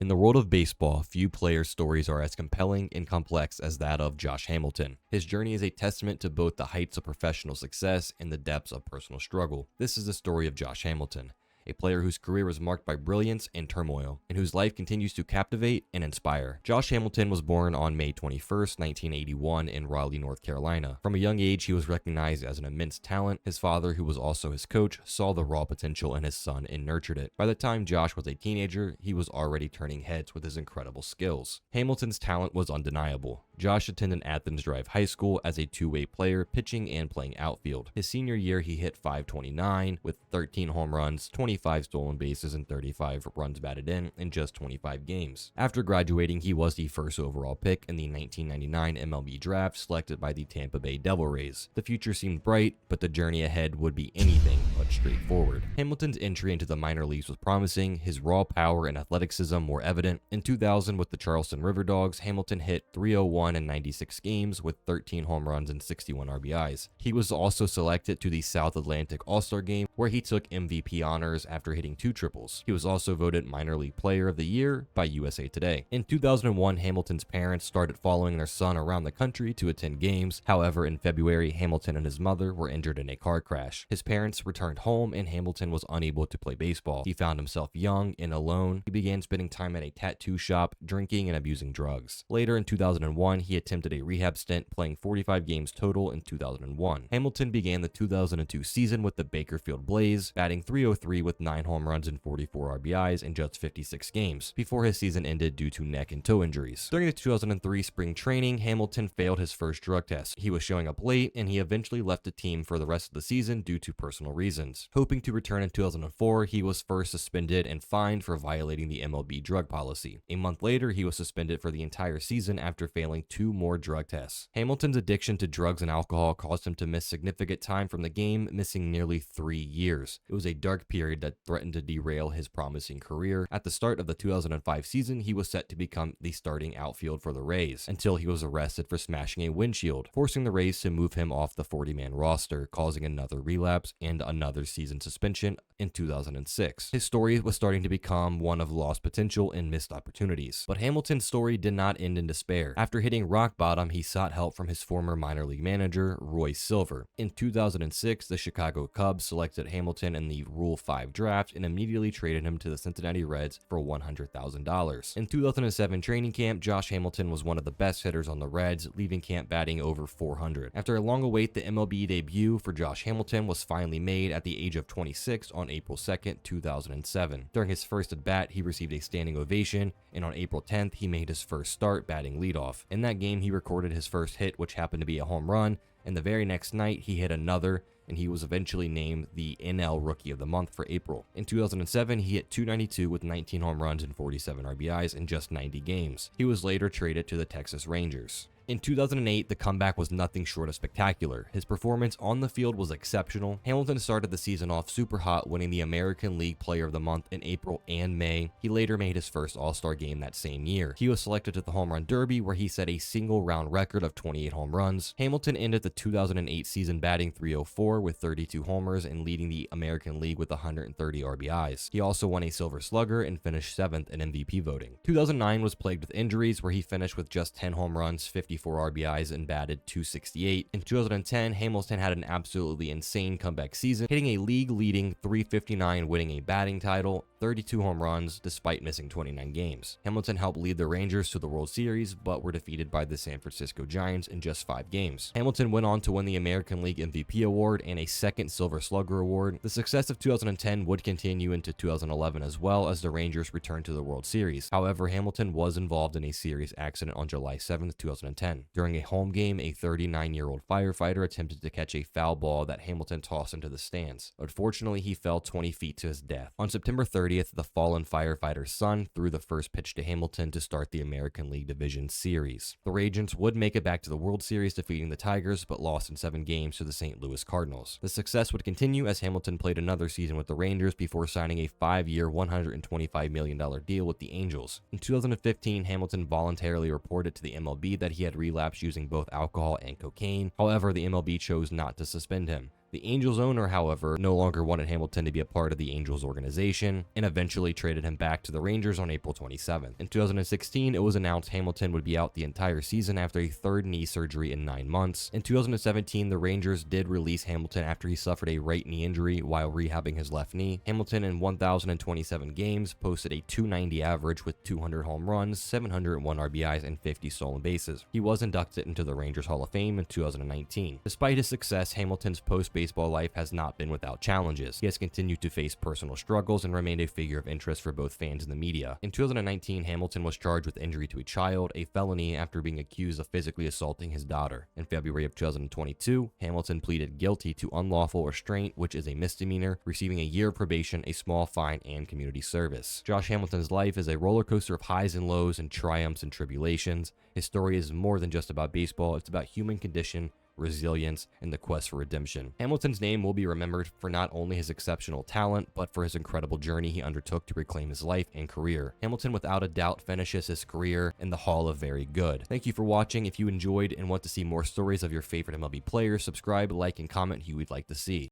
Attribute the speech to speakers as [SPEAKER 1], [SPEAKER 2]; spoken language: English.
[SPEAKER 1] In the world of baseball, few players' stories are as compelling and complex as that of Josh Hamilton. His journey is a testament to both the heights of professional success and the depths of personal struggle. This is the story of Josh Hamilton, a player whose career was marked by brilliance and turmoil, and whose life continues to captivate and inspire. Josh Hamilton was born on May 21st, 1981 in Raleigh, North Carolina. From a young age, he was recognized as an immense talent. His father, who was also his coach, saw the raw potential in his son and nurtured it. By the time Josh was a teenager, he was already turning heads with his incredible skills. Hamilton's talent was undeniable. Josh attended Athens Drive High School as a two-way player, pitching and playing outfield. His senior year, he hit .529 with 13 home runs, 25 stolen bases, and 35 runs batted in just 25 games. After graduating, he was the first overall pick in the 1999 MLB draft, selected by the Tampa Bay Devil Rays. The future seemed bright, but the journey ahead would be anything but straightforward. Hamilton's entry into the minor leagues was promising. His raw power and athleticism were evident. In 2000, with the Charleston River Dogs, Hamilton hit .301 in 96 games with 13 home runs and 61 RBIs. He was also selected to the South Atlantic All-Star Game, where he took MVP honors after hitting 2 triples. He was also voted Minor League Player of the Year by USA Today. In 2001, Hamilton's parents started following their son around the country to attend games. However, in February, Hamilton and his mother were injured in a car crash. His parents returned home and Hamilton was unable to play baseball. He found himself young and alone. He began spending time at a tattoo shop, drinking and abusing drugs. Later in 2001, he attempted a rehab stint, playing 45 games total in 2001. Hamilton began the 2002 season with the Bakersfield Blaze, batting .303 with 9 home runs and 44 RBIs in just 56 games, before his season ended due to neck and toe injuries. During the 2003 spring training, Hamilton failed his first drug test. He was showing up late, and he eventually left the team for the rest of the season due to personal reasons. Hoping to return in 2004, he was first suspended and fined for violating the MLB drug policy. A month later, he was suspended for the entire season after failing 2 more drug tests. Hamilton's addiction to drugs and alcohol caused him to miss significant time from the game, missing nearly 3 years. It was a dark period that threatened to derail his promising career. At the start of the 2005 season, he was set to become the starting outfield for the Rays, until he was arrested for smashing a windshield, forcing the Rays to move him off the 40-man roster, causing another relapse and another season suspension in 2006. His story was starting to become one of lost potential and missed opportunities. But Hamilton's story did not end in despair. After hitting rock bottom, he sought help from his former minor league manager, Roy Silver. In 2006, the Chicago Cubs selected Hamilton in the Rule 5 draft and immediately traded him to the Cincinnati Reds for $100,000. In 2007 training camp, Josh Hamilton was one of the best hitters on the Reds, leaving camp batting over .400. After a long await, the MLB debut for Josh Hamilton was finally made at the age of 26 on April 2nd, 2007. During his first at-bat, he received a standing ovation, and on April 10th, he made his first start batting leadoff. In that game, he recorded his first hit, which happened to be a home run, and the very next night, he hit another, and he was eventually named the NL Rookie of the Month for April. In 2007, he hit .292 with 19 home runs and 47 RBIs in just 90 games. He was later traded to the Texas Rangers. In 2008, the comeback was nothing short of spectacular. His performance on the field was exceptional. Hamilton started the season off super hot, winning the American League Player of the Month in April and May. He later made his first All-Star game that same year. He was selected to the Home Run Derby, where he set a single-round record of 28 home runs. Hamilton ended the 2008 season batting .304 with 32 homers and leading the American League with 130 RBIs. He also won a Silver Slugger and finished 7th in MVP voting. 2009 was plagued with injuries, where he finished with just 10 home runs, 54 RBIs, and batted .268. In 2010, Hamilton had an absolutely insane comeback season, hitting a league-leading .359, winning a batting title, 32 home runs, despite missing 29 games. Hamilton helped lead the Rangers to the World Series, but were defeated by the San Francisco Giants in just 5 games. Hamilton went on to win the American League MVP award and a second Silver Slugger award. The success of 2010 would continue into 2011 as well, as the Rangers returned to the World Series. However, Hamilton was involved in a serious accident on July 7th, 2010. During a home game, a 39-year-old firefighter attempted to catch a foul ball that Hamilton tossed into the stands. Unfortunately, he fell 20 feet to his death. On September 30th, the fallen firefighter's son threw the first pitch to Hamilton to start the American League Division Series. The Rangers would make it back to the World Series, defeating the Tigers, but lost in 7 games to the St. Louis Cardinals. The success would continue as Hamilton played another season with the Rangers before signing a 5-year, $125 million deal with the Angels. In 2015, Hamilton voluntarily reported to the MLB that he had relapsed using both alcohol and cocaine. However, the MLB chose not to suspend him. The Angels owner, however, no longer wanted Hamilton to be a part of the Angels organization and eventually traded him back to the Rangers on April 27th. In 2016, it was announced Hamilton would be out the entire season after a third knee surgery in 9 months. In 2017, the Rangers did release Hamilton after he suffered a right knee injury while rehabbing his left knee. Hamilton in 1,027 games posted a .290 average with 200 home runs, 701 RBIs, and 50 stolen bases. He was inducted into the Rangers Hall of Fame in 2019. Despite his success, Hamilton's post-baseball life has not been without challenges. He has continued to face personal struggles and remained a figure of interest for both fans and the media. In 2019, Hamilton was charged with injury to a child, a felony, after being accused of physically assaulting his daughter. In February of 2022, Hamilton pleaded guilty to unlawful restraint, which is a misdemeanor, receiving a year of probation, a small fine, and community service. Josh Hamilton's life is a roller coaster of highs and lows and triumphs and tribulations. His story is more than just about baseball, it's about human condition, resilience, and the quest for redemption. Hamilton's name will be remembered for not only his exceptional talent, but for his incredible journey he undertook to reclaim his life and career. Hamilton without a doubt finishes his career in the Hall of Very Good. Thank you for watching. If you enjoyed and want to see more stories of your favorite MLB players, subscribe, like, and comment who you would like to see.